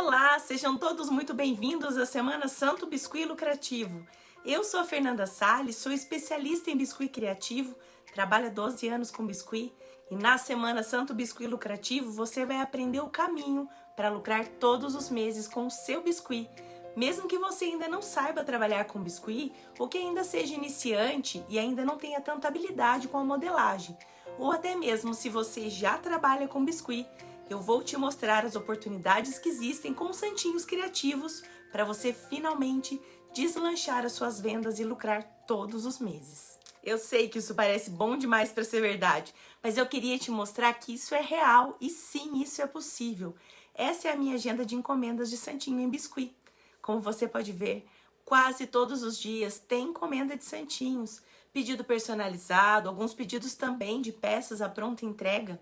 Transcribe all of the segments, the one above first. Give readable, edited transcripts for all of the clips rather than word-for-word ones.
Olá, sejam todos muito bem-vindos à Semana Santo Biscuit Lucrativo. Eu sou a Fernanda Salles, sou especialista em biscuit criativo, trabalho há 12 anos com biscuit e na Semana Santo Biscuit Lucrativo você vai aprender o caminho para lucrar todos os meses com o seu biscuit. Mesmo que você ainda não saiba trabalhar com biscuit ou que ainda seja iniciante e ainda não tenha tanta habilidade com a modelagem, ou até mesmo se você já trabalha com biscuit, eu vou te mostrar as oportunidades que existem com santinhos criativos para você finalmente deslanchar as suas vendas e lucrar todos os meses. Eu sei que isso parece bom demais para ser verdade, mas eu queria te mostrar que isso é real e sim, isso é possível. Essa é a minha agenda de encomendas de santinho em biscuit. Como você pode ver, quase todos os dias tem encomenda de santinhos, pedido personalizado, alguns pedidos também de peças à pronta entrega.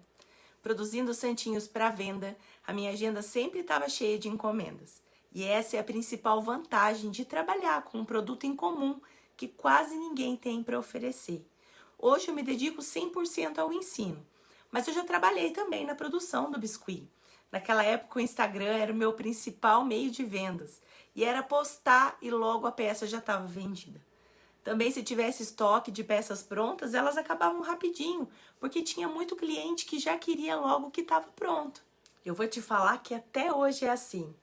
Produzindo santinhos para venda, a minha agenda sempre estava cheia de encomendas. E essa é a principal vantagem de trabalhar com um produto em comum que quase ninguém tem para oferecer. Hoje eu me dedico 100% ao ensino, mas eu já trabalhei também na produção do biscuit. Naquela época o Instagram era o meu principal meio de vendas e era postar e logo a peça já estava vendida. Também se tivesse estoque de peças prontas, elas acabavam rapidinho, porque tinha muito cliente que já queria logo o que estava pronto. Eu vou te falar que até hoje é assim.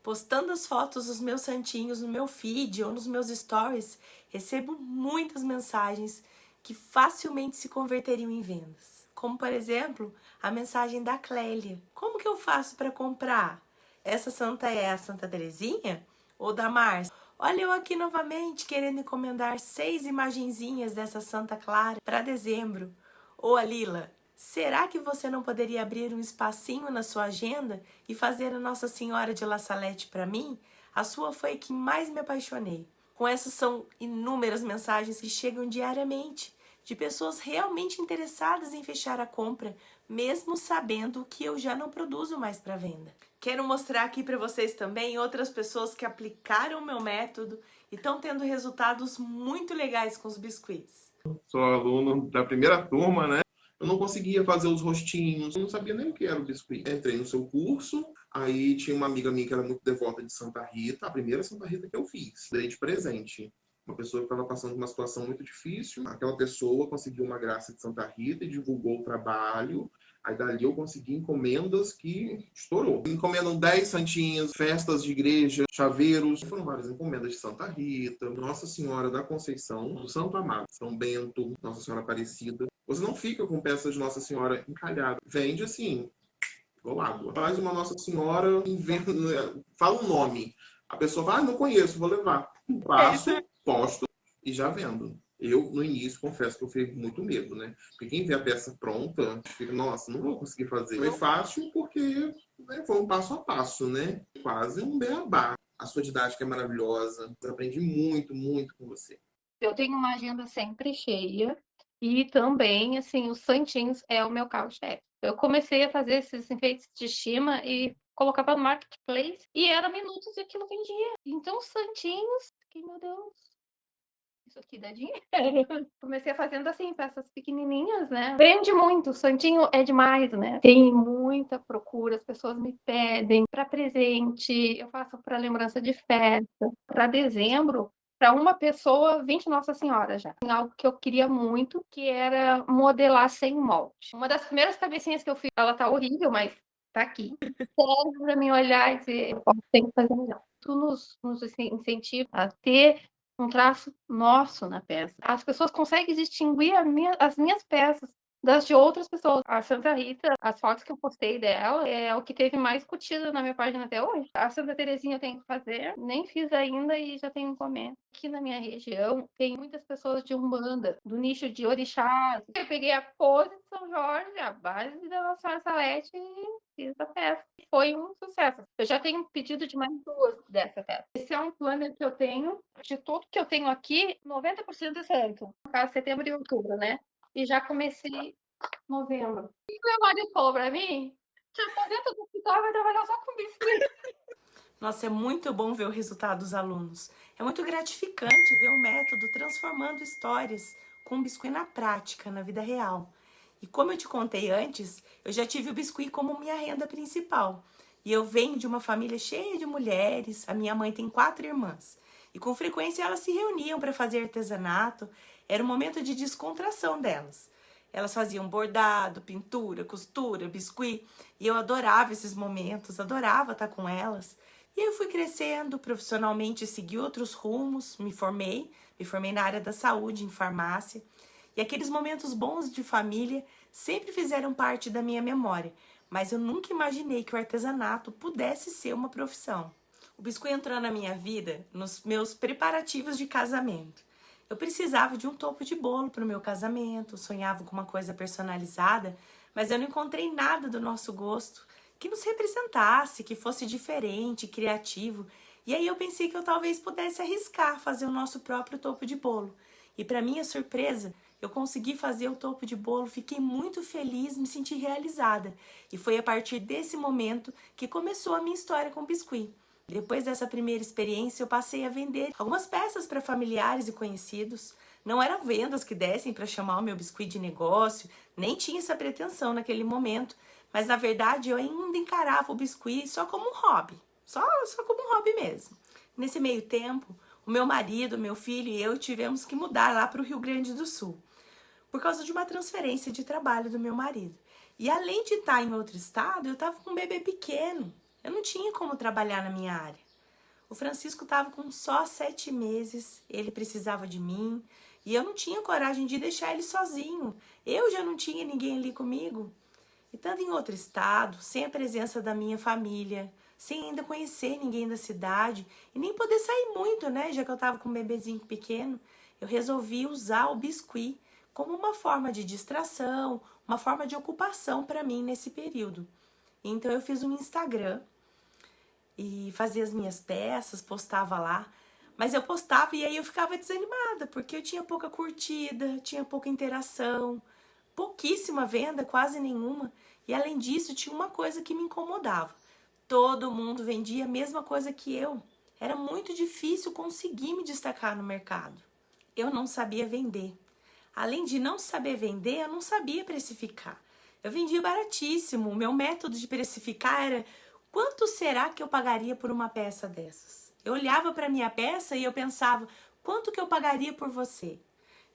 Postando as fotos dos meus santinhos no meu feed ou nos meus stories, recebo muitas mensagens que facilmente se converteriam em vendas. Como, por exemplo, a mensagem da Clélia. Como que eu faço para comprar? Essa santa é a Santa Terezinha? Ou da Márcia? Olha eu aqui novamente querendo encomendar 6 imagenzinhas dessa Santa Clara para dezembro. Ô Alila, será que você não poderia abrir um espacinho na sua agenda e fazer a Nossa Senhora de La Salette para mim? A sua foi a que mais me apaixonei. Com essas são inúmeras mensagens que chegam diariamente de pessoas realmente interessadas em fechar a compra, mesmo sabendo que eu já não produzo mais para venda. Quero mostrar aqui para vocês também outras pessoas que aplicaram o meu método e estão tendo resultados muito legais com os biscuits. Sou aluno da primeira turma, né? Eu não conseguia fazer os rostinhos, eu não sabia nem o que era o biscuit. Entrei no seu curso, aí tinha uma amiga minha que era muito devota de Santa Rita, a primeira Santa Rita que eu fiz, dei de presente. Uma pessoa que estava passando por uma situação muito difícil, aquela pessoa conseguiu uma graça de Santa Rita e divulgou o trabalho. Aí dali eu consegui encomendas que estourou. Encomendam 10 santinhas, festas de igreja, chaveiros. Foram várias encomendas de Santa Rita, Nossa Senhora da Conceição, do Santo Amado, São Bento, Nossa Senhora Aparecida. Você não fica com peças de Nossa Senhora encalhadas. Vende assim, igual água. Faz uma Nossa Senhora, inventa, fala um nome. A pessoa fala, não conheço, vou levar. Passo, posto e já vendo. Eu, no início, confesso que eu fiquei com muito medo, né? Porque quem vê a peça pronta, fica, nossa, não vou conseguir fazer. Foi fácil porque foi um passo a passo, né? Quase um beabá. A sua didática é maravilhosa. Eu aprendi muito, muito com você. Eu tenho uma agenda sempre cheia e também, assim, os santinhos é o meu carro-chefe. Eu comecei a fazer esses enfeites de estima e colocava no marketplace e era minutos e aquilo vendia. Então, os santinhos, que meu Deus, isso aqui dá dinheiro. Comecei fazendo assim, peças pequenininhas, né? Vende muito, o santinho é demais, né? Tem muita procura, as pessoas me pedem para presente, eu faço para lembrança de festa. Para dezembro, para uma pessoa, 20 Nossa Senhora já. Tem algo que eu queria muito, que era modelar sem molde. Uma das primeiras cabecinhas que eu fiz, ela tá horrível, mas tá aqui. Serve para mim olhar e dizer, eu tenho que fazer melhor. Tu nos incentiva a ter um traço nosso na peça. As pessoas conseguem distinguir as minhas peças das de outras pessoas. A Santa Rita, as fotos que eu postei dela, é o que teve mais curtida na minha página até hoje. A Santa Terezinha eu tenho que fazer, nem fiz ainda e já tenho encomenda. Aqui na minha região tem muitas pessoas de Umbanda, do nicho de orixás. Eu peguei a pose de São Jorge, a base da Nossa Senhora Salete e fiz a peça. Foi um sucesso. Eu já tenho pedido de mais 2 dessa peça. Esse é um planner que eu tenho. De tudo que eu tenho aqui, 90% é santo. No caso, setembro e outubro, né? E já comecei novembro. E meu marido falou pra mim, te aposenta do hospital e vai trabalhar só com biscoito. Nossa, é muito bom ver o resultado dos alunos. É muito gratificante ver o método transformando histórias com biscuit na prática, na vida real. E como eu te contei antes, eu já tive o biscuit como minha renda principal. E eu venho de uma família cheia de mulheres, a minha mãe tem 4 irmãs. E com frequência elas se reuniam para fazer artesanato, era um momento de descontração delas. Elas faziam bordado, pintura, costura, biscuit, e eu adorava esses momentos, adorava estar com elas. E aí eu fui crescendo profissionalmente, segui outros rumos, me formei na área da saúde, em farmácia. E aqueles momentos bons de família sempre fizeram parte da minha memória, mas eu nunca imaginei que o artesanato pudesse ser uma profissão. O biscuit entrou na minha vida nos meus preparativos de casamento. Eu precisava de um topo de bolo para o meu casamento, sonhava com uma coisa personalizada, mas eu não encontrei nada do nosso gosto que nos representasse, que fosse diferente, criativo. E aí eu pensei que eu talvez pudesse arriscar fazer o nosso próprio topo de bolo. E para minha surpresa, eu consegui fazer o topo de bolo, fiquei muito feliz, me senti realizada. E foi a partir desse momento que começou a minha história com o biscuit. Depois dessa primeira experiência, eu passei a vender algumas peças para familiares e conhecidos. Não eram vendas que dessem para chamar o meu biscuit de negócio, nem tinha essa pretensão naquele momento. Mas na verdade eu ainda encarava o biscuit só como um hobby, só como um hobby mesmo. Nesse meio tempo, o meu marido, meu filho e eu tivemos que mudar lá para o Rio Grande do Sul, por causa de uma transferência de trabalho do meu marido. E além de estar em outro estado, eu estava com um bebê pequeno, eu não tinha como trabalhar na minha área. O Francisco estava com só 7 meses, ele precisava de mim e eu não tinha coragem de deixar ele sozinho, eu já não tinha ninguém ali comigo. E estando em outro estado, sem a presença da minha família, sem ainda conhecer ninguém da cidade e nem poder sair muito, né? Já que eu estava com um bebezinho pequeno, eu resolvi usar o biscuit como uma forma de distração, uma forma de ocupação para mim nesse período. Então eu fiz um Instagram e fazia as minhas peças, postava lá. Mas eu postava e aí eu ficava desanimada, porque eu tinha pouca curtida, tinha pouca interação, pouquíssima venda, quase nenhuma. E além disso, tinha uma coisa que me incomodava. Todo mundo vendia a mesma coisa que eu. Era muito difícil conseguir me destacar no mercado. Eu não sabia vender. Além de não saber vender, eu não sabia precificar. Eu vendia baratíssimo. O meu método de precificar era: quanto será que eu pagaria por uma peça dessas? Eu olhava para minha peça e eu pensava: quanto que eu pagaria por você?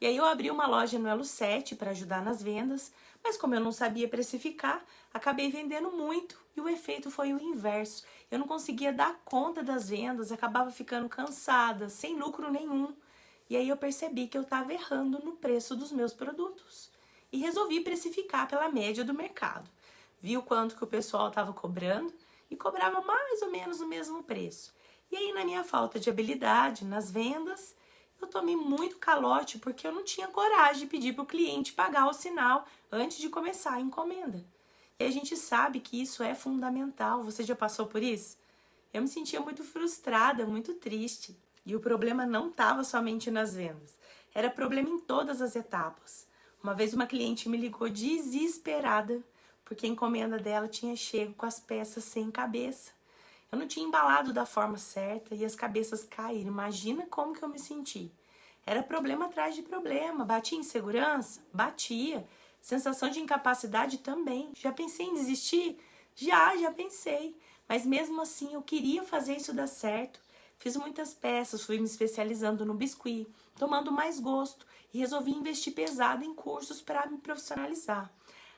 E aí eu abri uma loja no Elo 7 para ajudar nas vendas, mas como eu não sabia precificar, acabei vendendo muito e o efeito foi o inverso. Eu não conseguia dar conta das vendas, acabava ficando cansada, sem lucro nenhum. E aí eu percebi que eu estava errando no preço dos meus produtos e resolvi precificar pela média do mercado. Vi o quanto que o pessoal estava cobrando e cobrava mais ou menos o mesmo preço. E aí, na minha falta de habilidade nas vendas, eu tomei muito calote porque eu não tinha coragem de pedir para o cliente pagar o sinal antes de começar a encomenda. E a gente sabe que isso é fundamental. Você já passou por isso? Eu me sentia muito frustrada, muito triste. E o problema não estava somente nas vendas. Era problema em todas as etapas. Uma vez uma cliente me ligou desesperada porque a encomenda dela tinha chego com as peças sem cabeça. Eu não tinha embalado da forma certa e as cabeças caíram. Imagina como que eu me senti. Era problema atrás de problema. Batia insegurança? Batia. Sensação de incapacidade também. Já pensei em desistir? Já pensei. Mas mesmo assim eu queria fazer isso dar certo. Fiz muitas peças, fui me especializando no biscuit, tomando mais gosto e resolvi investir pesado em cursos para me profissionalizar.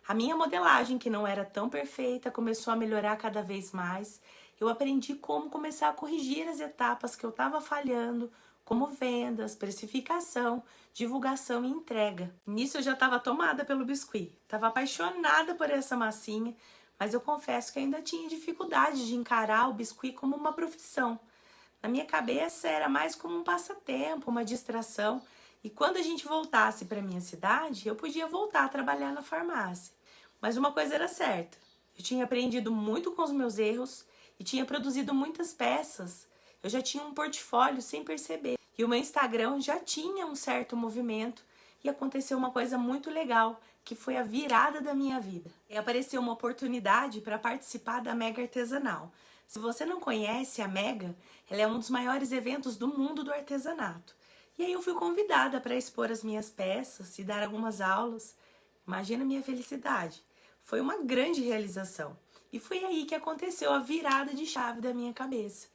A minha modelagem, que não era tão perfeita, começou a melhorar cada vez mais. Eu aprendi como começar a corrigir as etapas que eu estava falhando, como vendas, precificação, divulgação e entrega. Nisso eu já estava tomada pelo biscuit, estava apaixonada por essa massinha, mas eu confesso que ainda tinha dificuldade de encarar o biscuit como uma profissão. Na minha cabeça era mais como um passatempo, uma distração, e quando a gente voltasse para minha cidade, eu podia voltar a trabalhar na farmácia. Mas uma coisa era certa, eu tinha aprendido muito com os meus erros e tinha produzido muitas peças. Eu já tinha um portfólio sem perceber. E o meu Instagram já tinha um certo movimento. E aconteceu uma coisa muito legal, que foi a virada da minha vida. E apareceu uma oportunidade para participar da Mega Artesanal. Se você não conhece a Mega, ela é um dos maiores eventos do mundo do artesanato. E aí eu fui convidada para expor as minhas peças e dar algumas aulas. Imagina a minha felicidade. Foi uma grande realização. E foi aí que aconteceu a virada de chave da minha cabeça.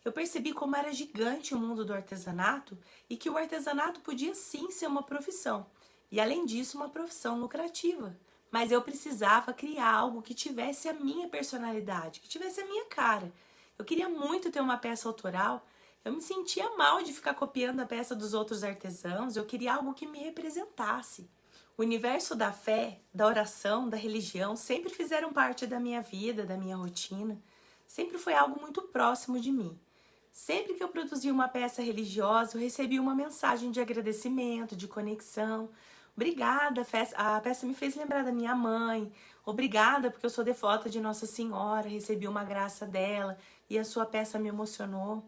Eu percebi como era gigante o mundo do artesanato e que o artesanato podia sim ser uma profissão. E além disso, uma profissão lucrativa. Mas eu precisava criar algo que tivesse a minha personalidade, que tivesse a minha cara. Eu queria muito ter uma peça autoral. Eu me sentia mal de ficar copiando a peça dos outros artesãos. Eu queria algo que me representasse. O universo da fé, da oração, da religião sempre fizeram parte da minha vida, da minha rotina. Sempre foi algo muito próximo de mim. Sempre que eu produzia uma peça religiosa, eu recebia uma mensagem de agradecimento, de conexão. Obrigada, a peça me fez lembrar da minha mãe. Obrigada porque eu sou devota de Nossa Senhora, recebi uma graça dela e a sua peça me emocionou.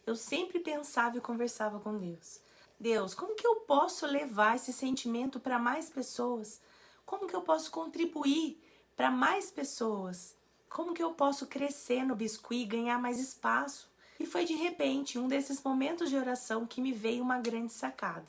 Eu sempre pensava e conversava com Deus. Deus, como que eu posso levar esse sentimento para mais pessoas? Como que eu posso contribuir para mais pessoas? Como que eu posso crescer no biscuit e ganhar mais espaço? E foi de repente, um desses momentos de oração, que me veio uma grande sacada.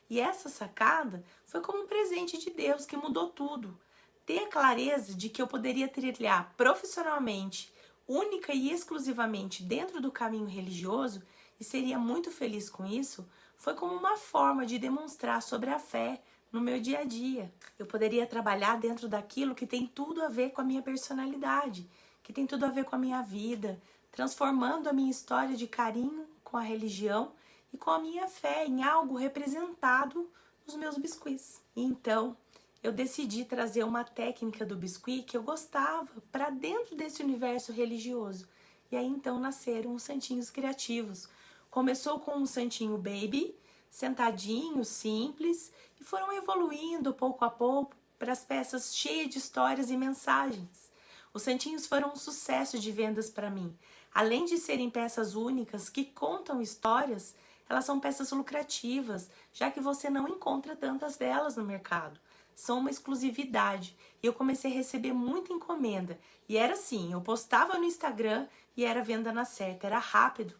E essa sacada foi como um presente de Deus que mudou tudo. Ter a clareza de que eu poderia trilhar profissionalmente, única e exclusivamente dentro do caminho religioso, e seria muito feliz com isso, foi como uma forma de demonstrar sobre a fé no meu dia a dia. Eu poderia trabalhar dentro daquilo que tem tudo a ver com a minha personalidade, que tem tudo a ver com a minha vida, transformando a minha história de carinho com a religião e com a minha fé em algo representado nos meus biscuits. E então, eu decidi trazer uma técnica do biscuit que eu gostava para dentro desse universo religioso. E aí então nasceram os santinhos criativos. Começou com um santinho baby, sentadinho, simples, e foram evoluindo pouco a pouco para as peças cheias de histórias e mensagens. Os santinhos foram um sucesso de vendas para mim. Além de serem peças únicas que contam histórias, elas são peças lucrativas, já que você não encontra tantas delas no mercado. São uma exclusividade. E eu comecei a receber muita encomenda. E era assim, eu postava no Instagram e era venda na certa, era rápido.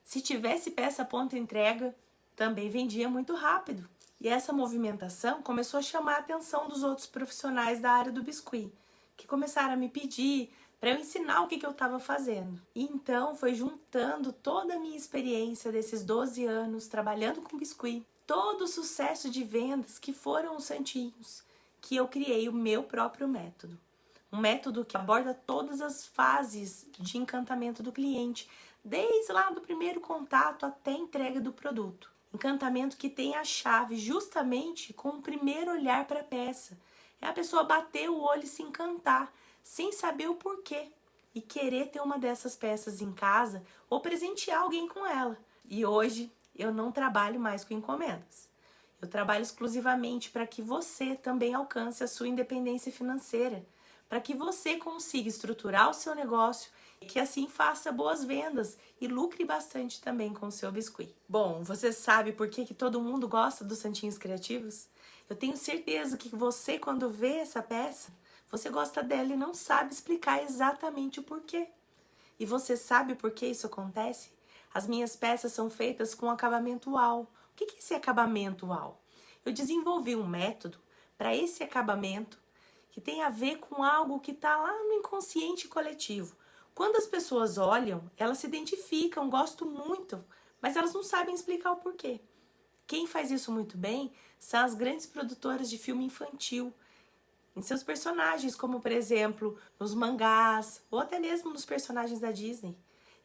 Se tivesse peça ponta entrega, também vendia muito rápido. E essa movimentação começou a chamar a atenção dos outros profissionais da área do biscuit, que começaram a me pedir para eu ensinar o que eu estava fazendo. E então foi juntando toda a minha experiência desses 12 anos trabalhando com biscuit, todo o sucesso de vendas que foram os santinhos, que eu criei o meu próprio método. Um método que aborda todas as fases de encantamento do cliente, desde lá do primeiro contato até a entrega do produto. Encantamento que tem a chave justamente com o primeiro olhar para a peça. É a pessoa bater o olho e se encantar, sem saber o porquê, e querer ter uma dessas peças em casa ou presentear alguém com ela. E hoje eu não trabalho mais com encomendas. Eu trabalho exclusivamente para que você também alcance a sua independência financeira, para que você consiga estruturar o seu negócio e que assim faça boas vendas e lucre bastante também com o seu biscuit. Bom, você sabe por que todo mundo gosta dos santinhos criativos? Eu tenho certeza que você, quando vê essa peça, você gosta dela e não sabe explicar exatamente o porquê. E você sabe por que isso acontece? As minhas peças são feitas com acabamento UAU. O que é esse acabamento UAU? Eu desenvolvi um método para esse acabamento que tem a ver com algo que está lá no inconsciente coletivo. Quando as pessoas olham, elas se identificam, gostam muito, mas elas não sabem explicar o porquê. Quem faz isso muito bem são as grandes produtoras de filme infantil, em seus personagens, como por exemplo, nos mangás, ou até mesmo nos personagens da Disney.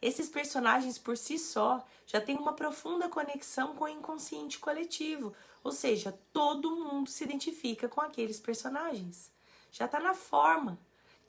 Esses personagens por si só já têm uma profunda conexão com o inconsciente coletivo, ou seja, todo mundo se identifica com aqueles personagens. Já está na forma,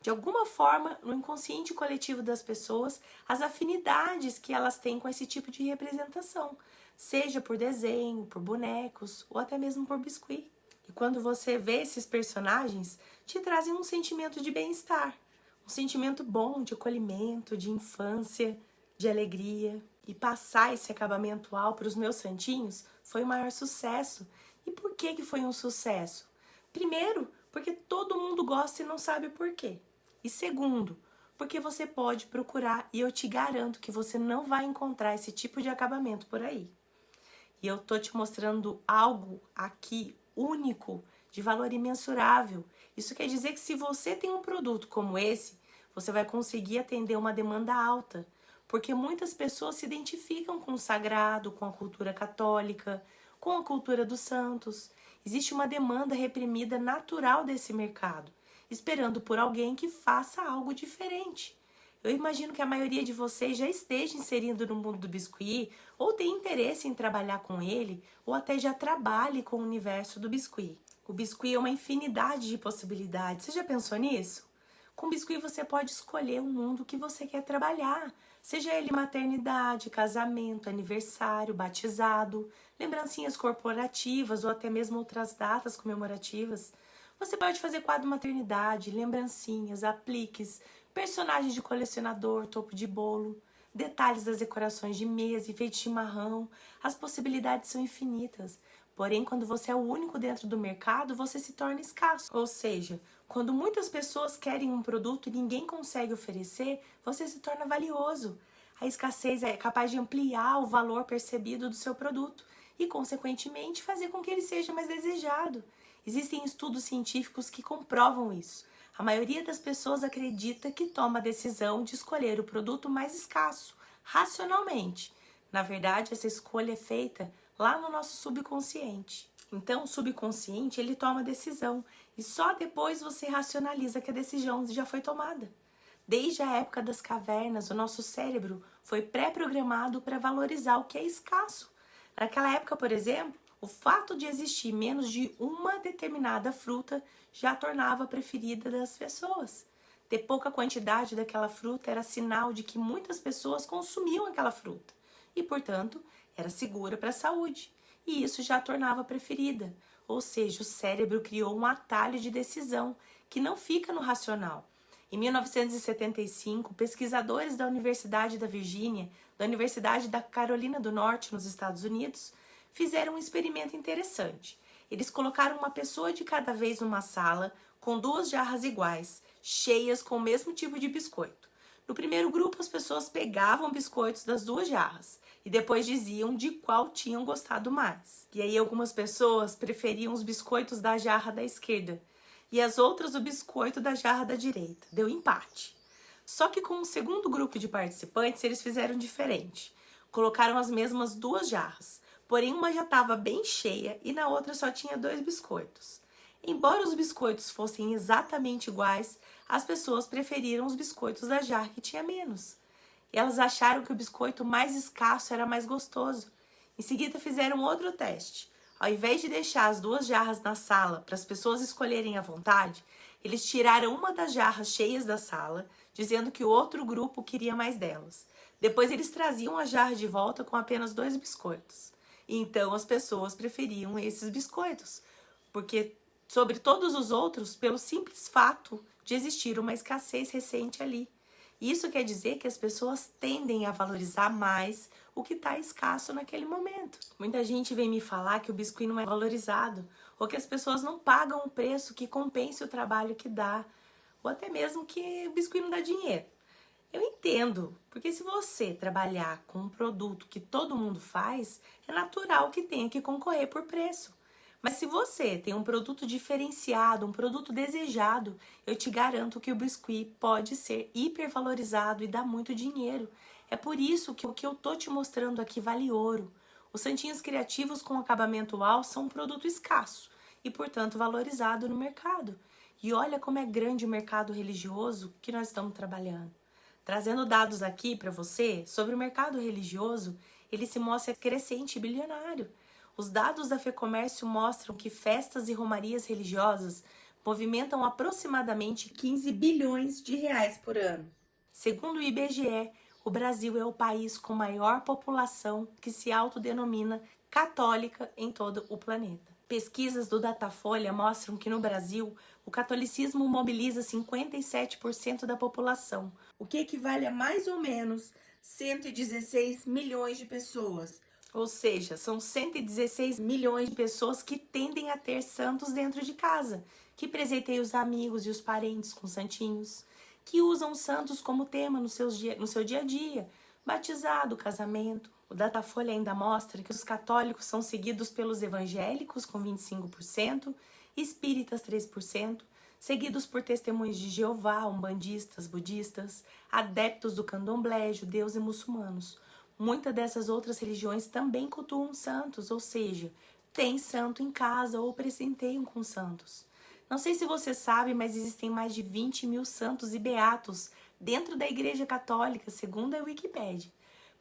de alguma forma, no inconsciente coletivo das pessoas, as afinidades que elas têm com esse tipo de representação, seja por desenho, por bonecos ou até mesmo por biscuit. E quando você vê esses personagens, te trazem um sentimento de bem-estar, um sentimento bom de acolhimento, de infância, de alegria. E passar esse acabamento UAU para os meus santinhos foi o maior sucesso. E por que foi um sucesso? Primeiro, porque todo mundo gosta e não sabe por quê. E segundo, porque você pode procurar e eu te garanto que você não vai encontrar esse tipo de acabamento por aí. E eu tô te mostrando algo aqui único, de valor imensurável. Isso quer dizer que se você tem um produto como esse, você vai conseguir atender uma demanda alta, porque muitas pessoas se identificam com o sagrado, com a cultura católica, com a cultura dos santos. Existe uma demanda reprimida natural desse mercado, esperando por alguém que faça algo diferente. Eu imagino que a maioria de vocês já esteja inserindo no mundo do biscuit, ou tem interesse em trabalhar com ele, ou até já trabalhe com o universo do biscuit. O biscuit é uma infinidade de possibilidades. Você já pensou nisso? Com biscuit você pode escolher o mundo que você quer trabalhar, seja ele maternidade, casamento, aniversário, batizado, lembrancinhas corporativas ou até mesmo outras datas comemorativas. Você pode fazer quadro maternidade, lembrancinhas, apliques, personagens de colecionador, topo de bolo, detalhes das decorações de mesa, enfeite de chimarrão. As possibilidades são infinitas. Porém, quando você é o único dentro do mercado, você se torna escasso. Ou seja, quando muitas pessoas querem um produto e ninguém consegue oferecer, você se torna valioso. A escassez é capaz de ampliar o valor percebido do seu produto e, consequentemente, fazer com que ele seja mais desejado. Existem estudos científicos que comprovam isso. A maioria das pessoas acredita que toma a decisão de escolher o produto mais escasso, racionalmente. Na verdade, essa escolha é feita lá no nosso subconsciente. Então, o subconsciente, ele toma a decisão e só depois você racionaliza que a decisão já foi tomada. Desde a época das cavernas, o nosso cérebro foi pré-programado para valorizar o que é escasso. Naquela época, por exemplo, o fato de existir menos de uma determinada fruta já tornava a preferida das pessoas. Ter pouca quantidade daquela fruta era sinal de que muitas pessoas consumiam aquela fruta e, portanto, era segura para a saúde. E isso já a tornava preferida. Ou seja, o cérebro criou um atalho de decisão que não fica no racional. Em 1975, pesquisadores da Universidade da Virgínia, da Universidade da Carolina do Norte, nos Estados Unidos, fizeram um experimento interessante. Eles colocaram uma pessoa de cada vez numa sala com 2 jarras iguais, cheias com o mesmo tipo de biscoito. No primeiro grupo, as pessoas pegavam biscoitos das 2 jarras e depois diziam de qual tinham gostado mais. E aí algumas pessoas preferiam os biscoitos da jarra da esquerda e as outras o biscoito da jarra da direita. Deu empate. Só que com o segundo grupo de participantes, eles fizeram diferente. Colocaram as mesmas 2 jarras, porém uma já estava bem cheia e na outra só tinha 2 biscoitos. Embora os biscoitos fossem exatamente iguais, as pessoas preferiram os biscoitos da jarra que tinha menos. E elas acharam que o biscoito mais escasso era mais gostoso. Em seguida fizeram outro teste. Ao invés de deixar as 2 jarras na sala para as pessoas escolherem à vontade, eles tiraram uma das jarras cheias da sala, dizendo que o outro grupo queria mais delas. Depois eles traziam a jarra de volta com apenas 2 biscoitos. E então as pessoas preferiam esses biscoitos, porque sobre todos os outros, pelo simples fato de existir uma escassez recente ali. Isso quer dizer que as pessoas tendem a valorizar mais o que está escasso naquele momento. Muita gente vem me falar que o biscuit não é valorizado, ou que as pessoas não pagam o preço que compense o trabalho que dá, ou até mesmo que o biscuit não dá dinheiro. Eu entendo, porque se você trabalhar com um produto que todo mundo faz, é natural que tenha que concorrer por preço. Mas se você tem um produto diferenciado, um produto desejado, eu te garanto que o biscuit pode ser hipervalorizado e dar muito dinheiro. É por isso que o que eu tô te mostrando aqui vale ouro. Os santinhos criativos com acabamento UAU são um produto escasso e, portanto, valorizado no mercado. E olha como é grande o mercado religioso que nós estamos trabalhando. Trazendo dados aqui para você sobre o mercado religioso, ele se mostra crescente e bilionário. Os dados da FEComércio mostram que festas e romarias religiosas movimentam aproximadamente 15 bilhões de reais por ano. Segundo o IBGE, o Brasil é o país com maior população que se autodenomina católica em todo o planeta. Pesquisas do Datafolha mostram que no Brasil, o catolicismo mobiliza 57% da população, o que equivale a mais ou menos 116 milhões de pessoas. Ou seja, são 116 milhões de pessoas que tendem a ter santos dentro de casa, que presenteiam os amigos e os parentes com santinhos, que usam os santos como tema no seu dia a dia, batizado, casamento. O Datafolha ainda mostra que os católicos são seguidos pelos evangélicos com 25%, espíritas 3%, seguidos por testemunhos de Jeová, umbandistas, budistas, adeptos do candomblé, judeus e muçulmanos. Muitas dessas outras religiões também cultuam santos, ou seja, tem santo em casa ou presenteiam com santos. Não sei se você sabe, mas existem mais de 20 mil santos e beatos dentro da Igreja Católica, segundo a Wikipédia.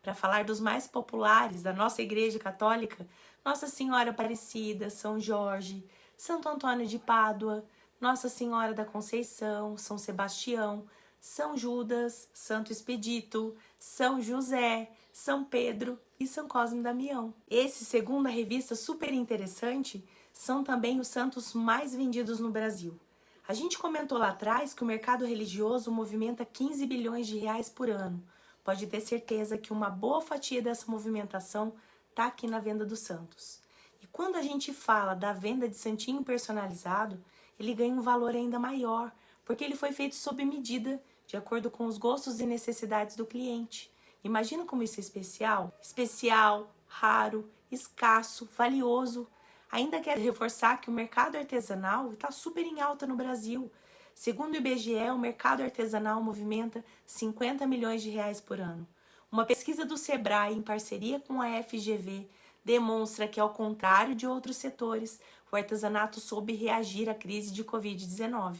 Para falar dos mais populares da nossa Igreja Católica, Nossa Senhora Aparecida, São Jorge, Santo Antônio de Pádua, Nossa Senhora da Conceição, São Sebastião, São Judas, Santo Expedito, São José, São Pedro e São Cosme e Damião. Esse, segundo a revista super interessante, são também os santos mais vendidos no Brasil. A gente comentou lá atrás que o mercado religioso movimenta 15 bilhões de reais por ano. Pode ter certeza que uma boa fatia dessa movimentação está aqui na venda dos santos. E quando a gente fala da venda de santinho personalizado, ele ganha um valor ainda maior, porque ele foi feito sob medida, de acordo com os gostos e necessidades do cliente. Imagina como isso é especial? Especial, raro, escasso, valioso. Ainda quero reforçar que o mercado artesanal está super em alta no Brasil. Segundo o IBGE, o mercado artesanal movimenta 50 milhões de reais por ano. Uma pesquisa do Sebrae, em parceria com a FGV, demonstra que, ao contrário de outros setores, o artesanato soube reagir à crise de Covid-19.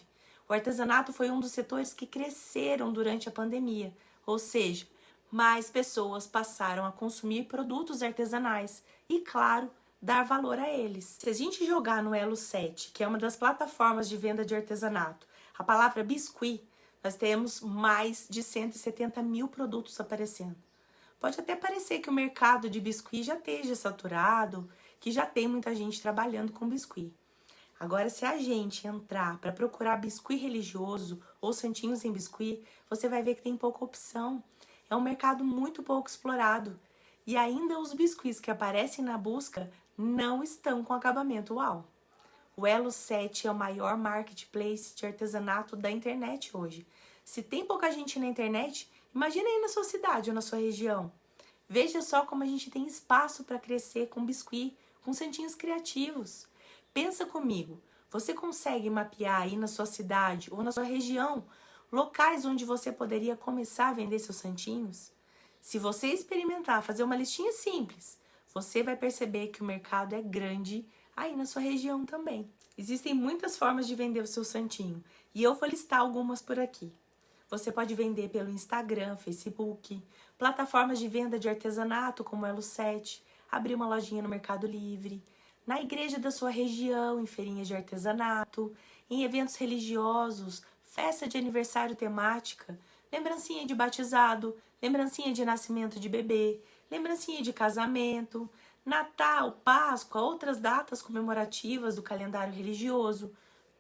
O artesanato foi um dos setores que cresceram durante a pandemia, ou seja, mais pessoas passaram a consumir produtos artesanais e, claro, dar valor a eles. Se a gente jogar no Elo7, que é uma das plataformas de venda de artesanato, a palavra biscuit, nós temos mais de 170 mil produtos aparecendo. Pode até parecer que o mercado de biscuit já esteja saturado, que já tem muita gente trabalhando com biscuit. Agora, se a gente entrar para procurar biscuit religioso ou santinhos em biscuit, você vai ver que tem pouca opção. É um mercado muito pouco explorado. E ainda os biscuits que aparecem na busca não estão com acabamento uau. O Elo7 é o maior marketplace de artesanato da internet hoje. Se tem pouca gente na internet, imagina aí na sua cidade ou na sua região. Veja só como a gente tem espaço para crescer com biscuit, com santinhos criativos. Pensa comigo, você consegue mapear aí na sua cidade ou na sua região locais onde você poderia começar a vender seus santinhos? Se você experimentar fazer uma listinha simples, você vai perceber que o mercado é grande aí na sua região também. Existem muitas formas de vender o seu santinho e eu vou listar algumas por aqui. Você pode vender pelo Instagram, Facebook, plataformas de venda de artesanato como o Elo7, abrir uma lojinha no Mercado Livre, na igreja da sua região, em feirinhas de artesanato, em eventos religiosos, festa de aniversário temática, lembrancinha de batizado, lembrancinha de nascimento de bebê, lembrancinha de casamento, Natal, Páscoa, outras datas comemorativas do calendário religioso,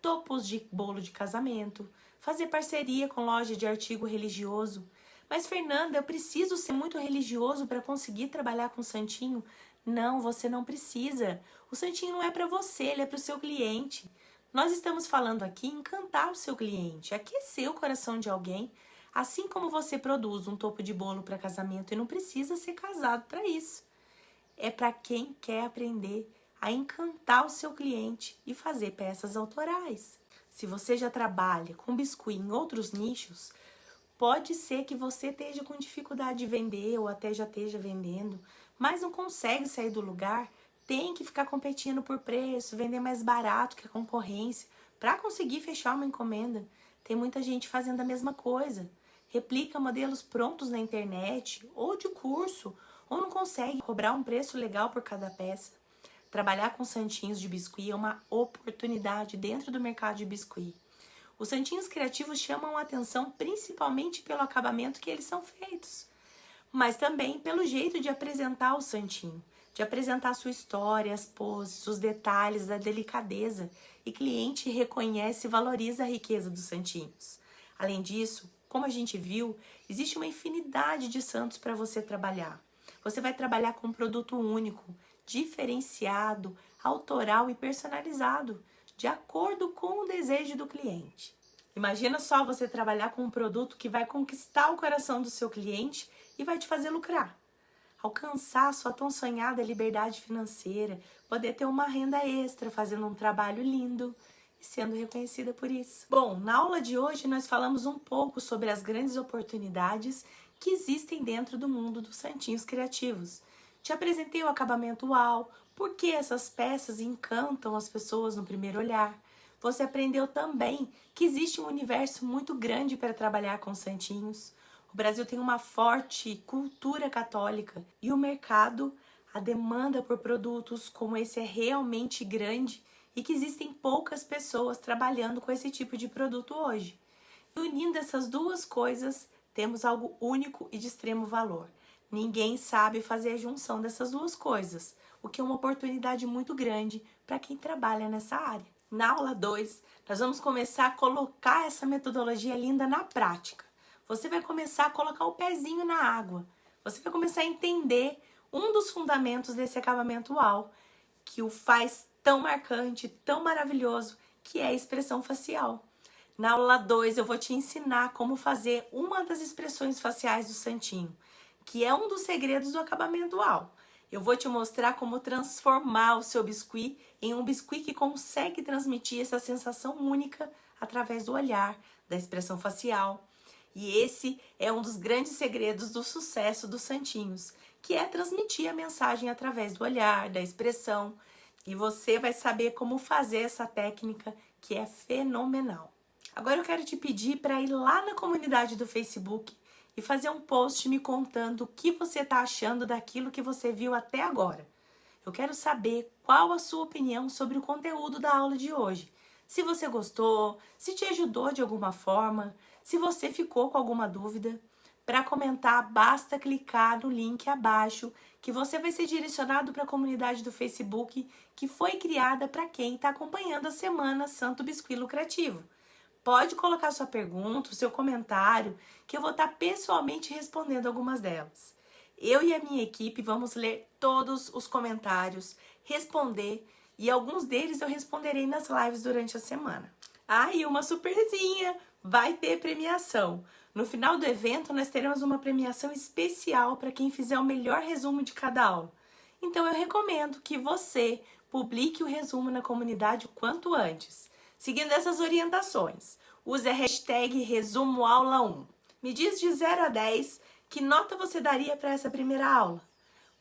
topos de bolo de casamento, fazer parceria com loja de artigo religioso. Mas, Fernanda, eu preciso ser muito religioso para conseguir trabalhar com santinho? Não, você não precisa. O santinho não é para você, ele é para o seu cliente. Nós estamos falando aqui em encantar o seu cliente, aquecer o coração de alguém, assim como você produz um topo de bolo para casamento e não precisa ser casado para isso. É para quem quer aprender a encantar o seu cliente e fazer peças autorais. Se você já trabalha com biscuit em outros nichos, pode ser que você esteja com dificuldade de vender ou até já esteja vendendo, mas não consegue sair do lugar, tem que ficar competindo por preço, vender mais barato que a concorrência para conseguir fechar uma encomenda. Tem muita gente fazendo a mesma coisa. Replica modelos prontos na internet ou de curso, ou não consegue cobrar um preço legal por cada peça. Trabalhar com santinhos de biscuit é uma oportunidade dentro do mercado de biscuit. Os santinhos criativos chamam a atenção principalmente pelo acabamento que eles são feitos, mas também pelo jeito de apresentar o santinho, de apresentar a sua história, as poses, os detalhes, a delicadeza, e cliente reconhece e valoriza a riqueza dos santinhos. Além disso, como a gente viu, existe uma infinidade de santos para você trabalhar. Você vai trabalhar com um produto único, diferenciado, autoral e personalizado, de acordo com o desejo do cliente. Imagina só você trabalhar com um produto que vai conquistar o coração do seu cliente e vai te fazer lucrar. Alcançar a sua tão sonhada liberdade financeira, poder ter uma renda extra fazendo um trabalho lindo. e sendo reconhecida por isso. Bom, na aula de hoje nós falamos um pouco sobre as grandes oportunidades que existem dentro do mundo dos santinhos criativos. Te apresentei o acabamento UAU, por que essas peças encantam as pessoas no primeiro olhar. Você aprendeu também que existe um universo muito grande para trabalhar com santinhos. O Brasil tem uma forte cultura católica e o mercado, a demanda por produtos como esse é realmente grande e que existem poucas pessoas trabalhando com esse tipo de produto hoje. E unindo essas duas coisas, temos algo único e de extremo valor. Ninguém sabe fazer a junção dessas duas coisas, o que é uma oportunidade muito grande para quem trabalha nessa área. Na aula 2, nós vamos começar a colocar essa metodologia linda na prática. Você vai começar a colocar o pezinho na água. Você vai começar a entender um dos fundamentos desse acabamento UAU, que o faz tão marcante, tão maravilhoso, que é a expressão facial. Na aula 2, eu vou te ensinar como fazer uma das expressões faciais do santinho, que é um dos segredos do acabamento UAU. Eu vou te mostrar como transformar o seu biscuit em um biscuit que consegue transmitir essa sensação única através do olhar, da expressão facial. E esse é um dos grandes segredos do sucesso dos santinhos, que é transmitir a mensagem através do olhar, da expressão. E você vai saber como fazer essa técnica que é fenomenal. Agora eu quero te pedir para ir lá na comunidade do Facebook e fazer um post me contando o que você está achando daquilo que você viu até agora. Eu quero saber qual a sua opinião sobre o conteúdo da aula de hoje. Se você gostou, se te ajudou de alguma forma, se você ficou com alguma dúvida. Para comentar, basta clicar no link abaixo que você vai ser direcionado para a comunidade do Facebook que foi criada para quem está acompanhando a Semana Santo Biscuit Lucrativo. Pode colocar sua pergunta, o seu comentário, que eu vou estar pessoalmente respondendo algumas delas. Eu e a minha equipe vamos ler todos os comentários, responder e alguns deles eu responderei nas lives durante a semana. Ah, e uma surpresinha! Vai ter premiação. No final do evento, nós teremos uma premiação especial para quem fizer o melhor resumo de cada aula. Então, eu recomendo que você publique o resumo na comunidade o quanto antes. Seguindo essas orientações, use a hashtag ResumoAula1. Me diz de 0 a 10 que nota você daria para essa primeira aula.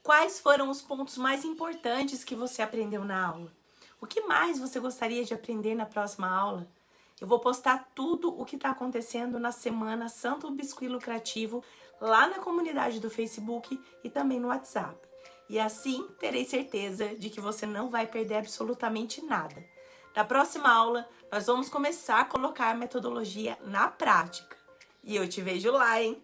Quais foram os pontos mais importantes que você aprendeu na aula? O que mais você gostaria de aprender na próxima aula? Eu vou postar tudo o que está acontecendo na Semana Santo Biscuit Lucrativo lá na comunidade do Facebook e também no WhatsApp. E assim terei certeza de que você não vai perder absolutamente nada. Na próxima aula, nós vamos começar a colocar a metodologia na prática. E eu te vejo lá, hein?